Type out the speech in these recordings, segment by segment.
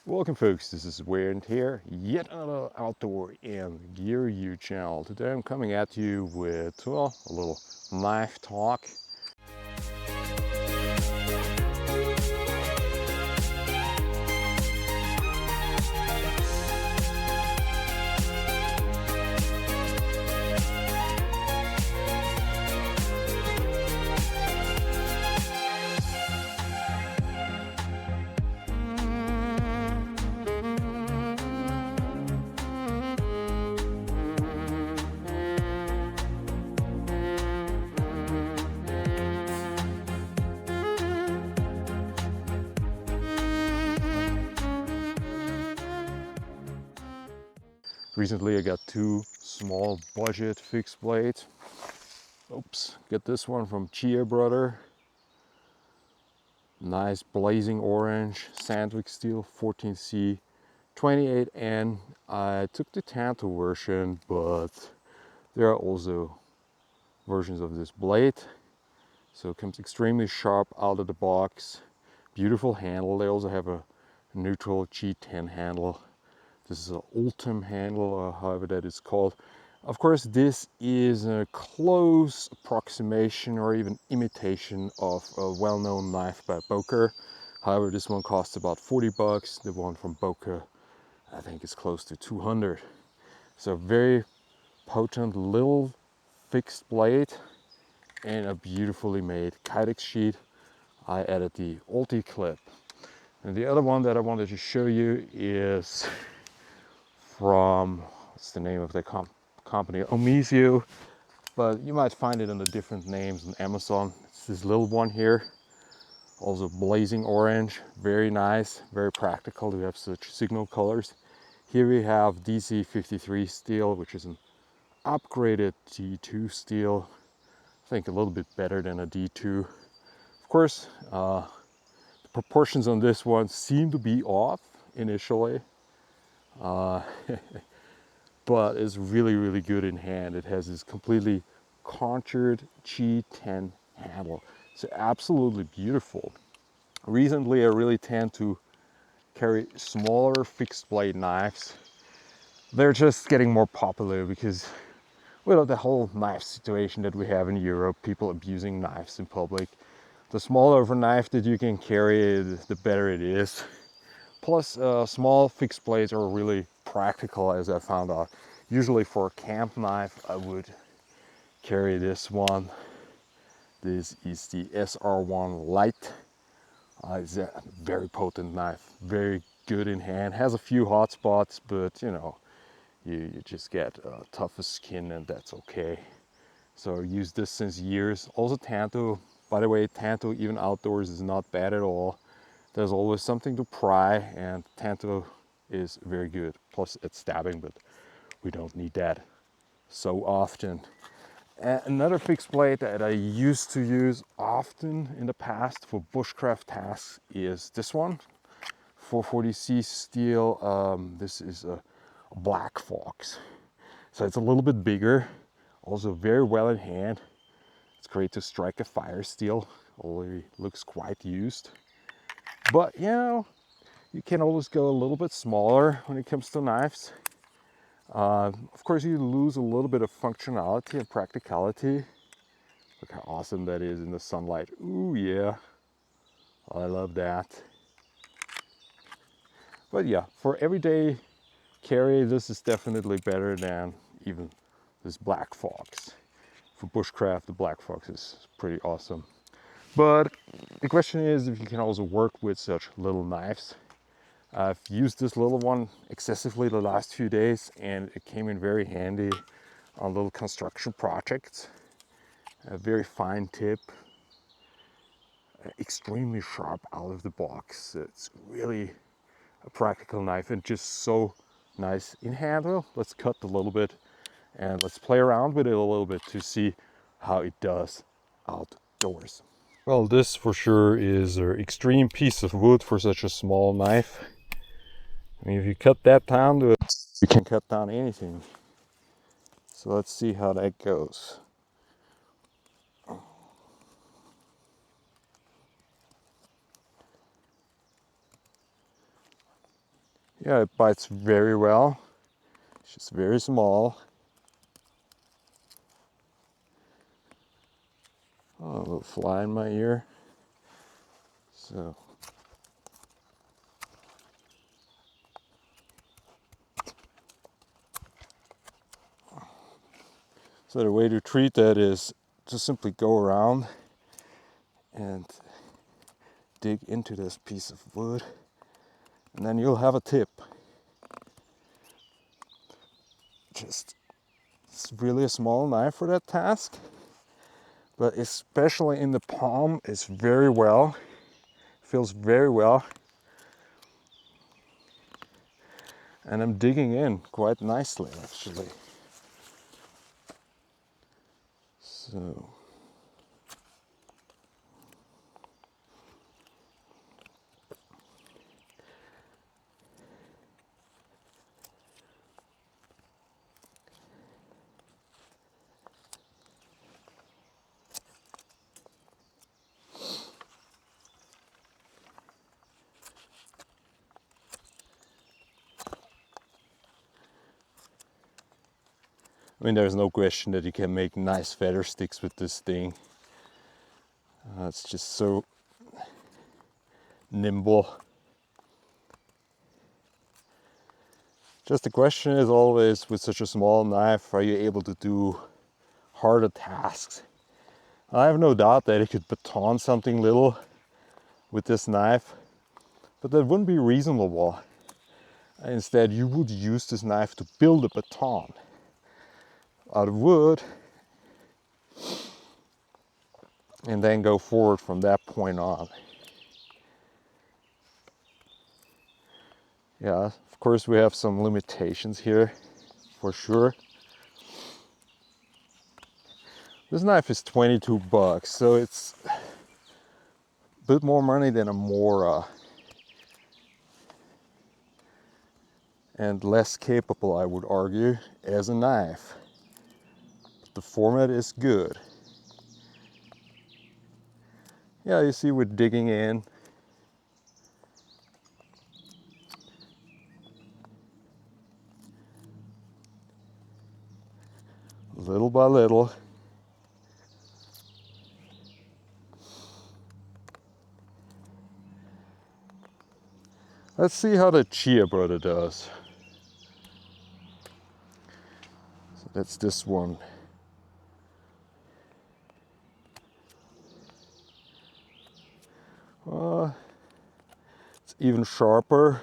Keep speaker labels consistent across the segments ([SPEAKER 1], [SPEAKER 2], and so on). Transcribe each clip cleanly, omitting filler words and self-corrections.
[SPEAKER 1] Welcome folks, this is Wayne here, yet another outdoor and gear you channel. Today I'm coming at you with, well, a little knife talk. Recently I got two small budget fixed blades. Oops, get this one from Jeabrother. Nice blazing orange, Sandvik steel, 14C, 28N. I took the Tanto version, but there are also versions of this blade. So it comes extremely sharp out of the box. Beautiful handle. They also have a neutral G10 handle. This is an Ultim handle, or however that is called. Of course, this is a close approximation or even imitation of a well-known knife by Boker. However, this one costs about 40 bucks. The one from Boker, I think, is close to 200. So very potent little fixed blade and a beautifully made Kydex sheet. I added the Ulti clip. And the other one that I wanted to show you is from, what's the name of the company? Omesio, but you might find it under different names on Amazon. It's this little one here, also blazing orange, very nice, very practical to have such signal colors. Here we have DC 53 steel, which is an upgraded D2 steel. I think a little bit better than a D2. Of course, the proportions on this one seem to be off initially, but it's really good in hand. It has this completely contoured G10 handle. It's absolutely beautiful. Recently, I really tend to carry smaller fixed blade knives. They're just getting more popular because, well, the whole knife situation that we have in Europe, people abusing knives in public. The smaller of a knife that you can carry, the better it is. Plus, small fixed blades are really practical, as I found out. Usually for a camp knife, I would carry this one. This is the SR1 Lite. It's a very potent knife, very good in hand. Has a few hot spots, but you know, you just get tougher skin and that's okay. So I use this since years. Also Tanto, by the way, Tanto even outdoors is not bad at all. There's always something to pry, and Tanto is very good. Plus it's stabbing, but we don't need that so often. And another fixed blade that I used to use often in the past for bushcraft tasks is this one, 440C steel. This is a Black Fox. So it's a little bit bigger, also very well in hand. It's great to strike a fire steel, already looks quite used. But you know, you can always go a little bit smaller when it comes to knives. Of course, you lose a little bit of functionality and practicality. Look how awesome that is in the sunlight. Ooh, yeah, I love that. But yeah, for everyday carry, this is definitely better than even this Black Fox. For bushcraft, the Black Fox is pretty awesome. But the question is if you can also work with such little knives. I've used this little one excessively the last few days, and it came in very handy on little construction projects. A very fine tip, extremely sharp out of the box. It's really a practical knife and just so nice in handle. Let's cut a little bit and let's play around with it a little bit to see how it does outdoors. Well, this for sure is an extreme piece of wood for such a small knife. I mean, if you cut that down to it, you can cut down anything. So let's see how that goes. Yeah, it bites very well. It's just very small. Oh, a little fly in my ear. So the way to treat that is to simply go around and dig into this piece of wood, and then you'll have a tip. Just, it's really a small knife for that task, but especially in the palm, it's very well, feels very well. And I'm digging in quite nicely, actually. So I mean, there's no question that you can make nice feather sticks with this thing. It's just so nimble. Just the question is always, with such a small knife, are you able to do harder tasks? I have no doubt that you could baton something little with this knife, but that wouldn't be reasonable. Instead, you would use this knife to build a baton out of wood and then go forward from that point on. Yeah, of course we have some limitations here, for sure. This knife is 22 bucks, so it's a bit more money than a Mora. And less capable, I would argue, as a knife. But the format is good. Yeah, you see we're digging in. Little by little. Let's see how the Jeabrother does. So that's this one. It's even sharper.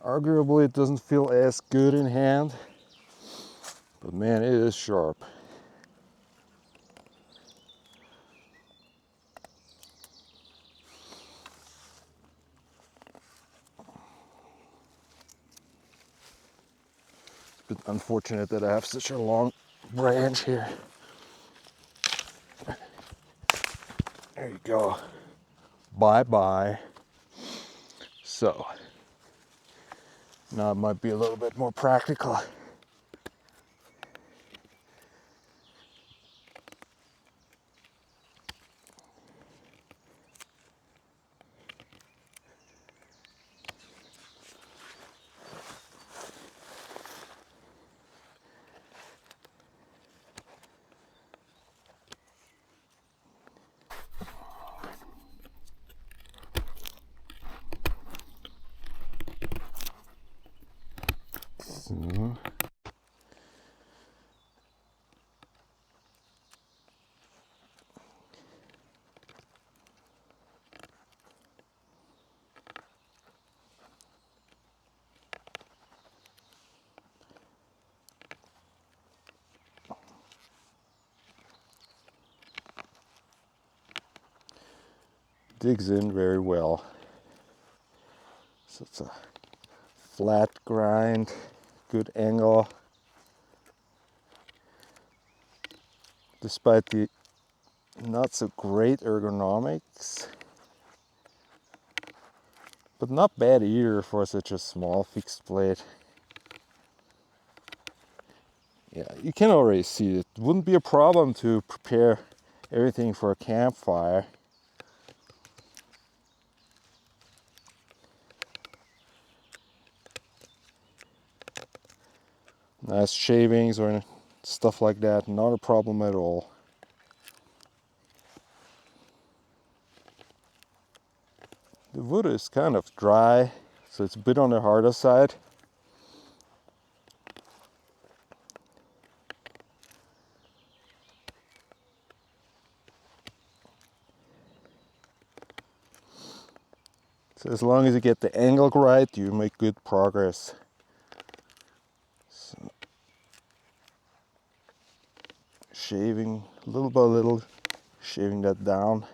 [SPEAKER 1] Arguably it doesn't feel as good in hand, but man, it is sharp. It's a bit unfortunate that I have such a long branch here. There you go. Bye-bye. So, now it might be a little bit more practical. So, digs in very well. So it's a flat grind, good angle. Despite the not so great ergonomics, but not bad either for such a small fixed blade. Yeah, you can already see it wouldn't be a problem to prepare everything for a campfire. Nice shavings or stuff like that, not a problem at all. The wood is kind of dry, so it's a bit on the harder side. So as long as you get the angle right, you make good progress. So, shaving little by little, shaving that down.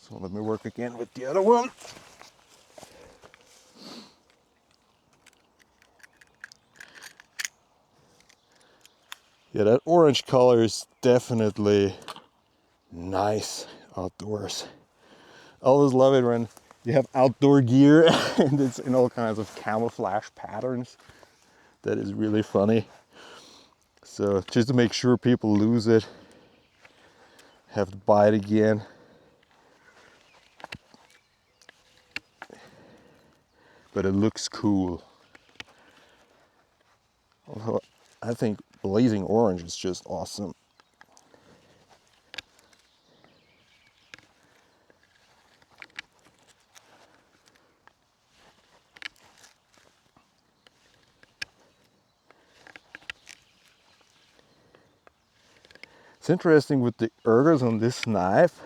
[SPEAKER 1] So let me work again with the other one. Yeah, that orange color is definitely nice outdoors. I always love it when you have outdoor gear and it's in all kinds of camouflage patterns. That is really funny. So just to make sure people lose it, have to buy it again. But it looks cool. Although I think blazing orange is just awesome. It's interesting with the ergos on this knife.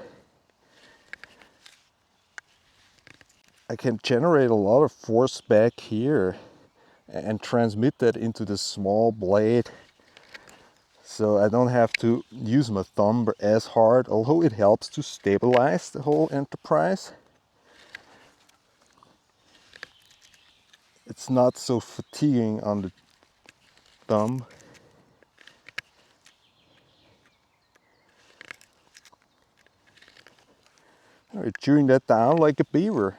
[SPEAKER 1] I can generate a lot of force back here and transmit that into the small blade. So I don't have to use my thumb as hard, although it helps to stabilize the whole enterprise. It's not so fatiguing on the thumb. All right, chewing that down like a beaver.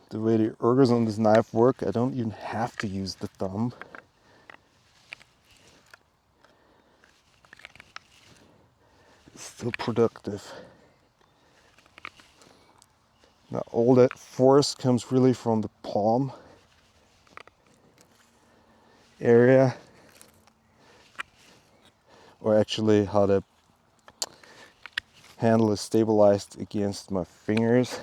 [SPEAKER 1] The way the ergos on this knife work, I don't even have to use the thumb. It's still productive. Now all that force comes really from the palm area, or actually how the handle is stabilized against my fingers.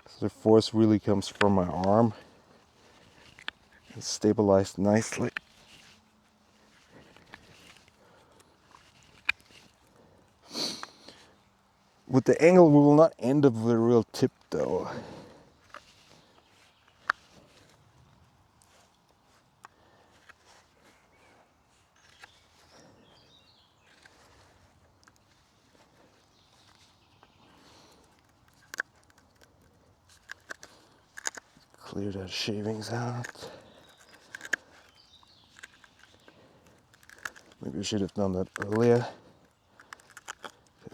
[SPEAKER 1] So the force really comes from my arm. It's stabilized nicely. With the angle we will not end up with a real tip though. Clear that shavings out. Maybe I should have done that earlier.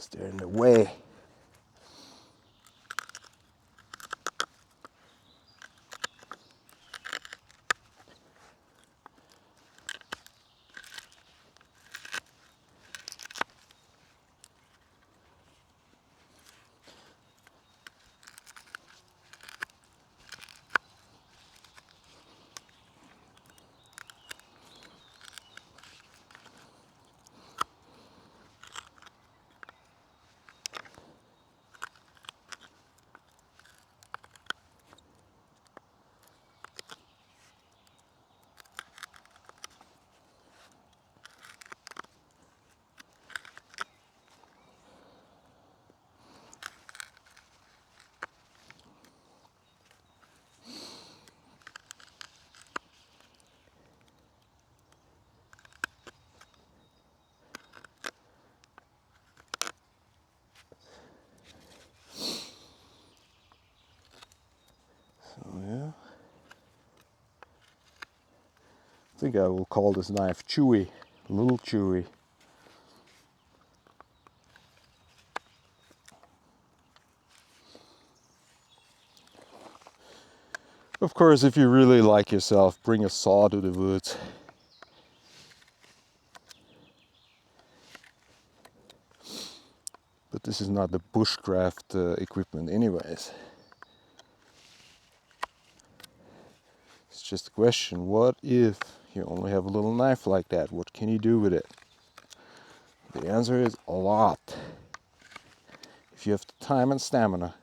[SPEAKER 1] because they're in the way. So yeah, I think I will call this knife chewy, a little chewy. Of course, if you really like yourself, bring a saw to the woods. But this is not the bushcraft equipment anyways. It's just a question, what if you only have a little knife like that? What can you do with it? The answer is a lot. If you have the time and stamina.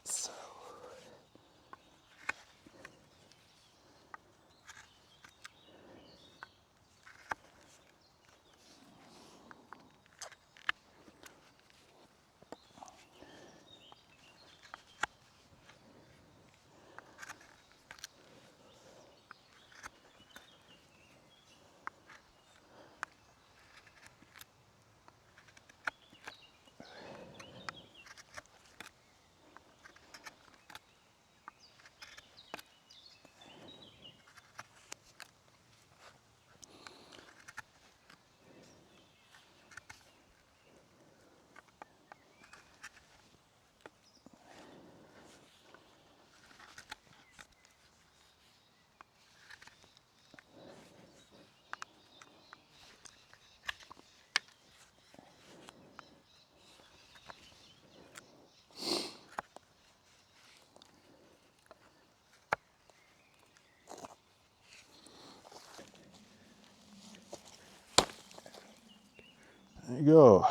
[SPEAKER 1] So, there you go.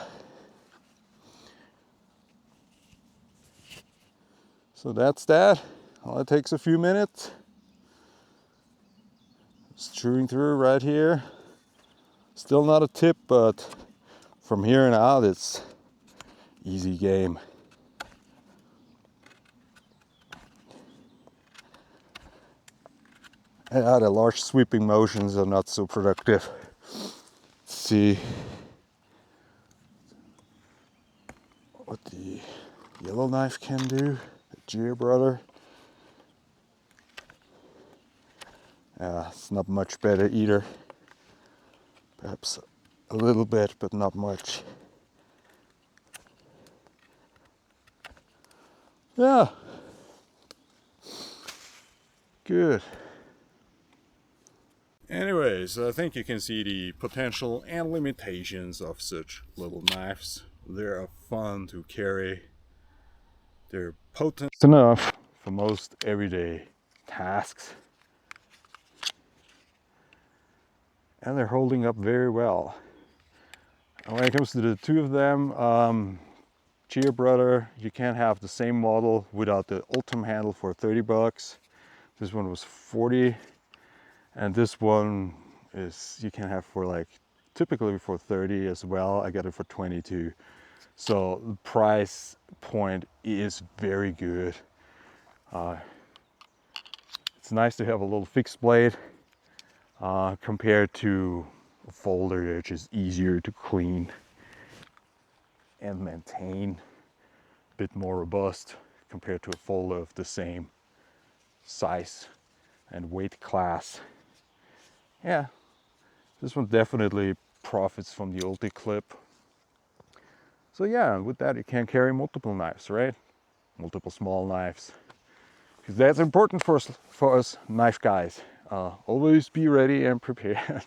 [SPEAKER 1] So that's that. Well, it takes a few minutes. Just chewing through right here. Still not a tip, but from here and out, it's easy game. Yeah, the large sweeping motions are not so productive. Let's see what the yellow knife can do. The Jeabrother. It's not much better either. Perhaps a little bit, but not much. Yeah. Good. Anyways, I think you can see the potential and limitations of such little knives. They are fun to carry. They're potent enough for most everyday tasks. And they're holding up very well. And when it comes to the two of them, Jeabrother, you can't have the same model without the Ultim handle for 30 bucks. This one was 40. And this one is you can have for like typically for 30 as well. I got it for 22. So the price point is very good. It's nice to have a little fixed blade compared to a folder, which is easier to clean. and maintain, a bit more robust compared to a folder of the same size and weight class. Yeah, this one definitely profits from the ulti clip. So yeah, with that you can carry multiple knives, right? Multiple small knives, because that's important for us knife guys. Always be ready and prepared,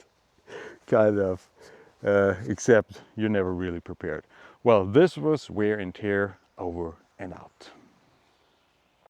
[SPEAKER 1] kind of. Except you're never really prepared. Well, this was Wear and Tear, over and out.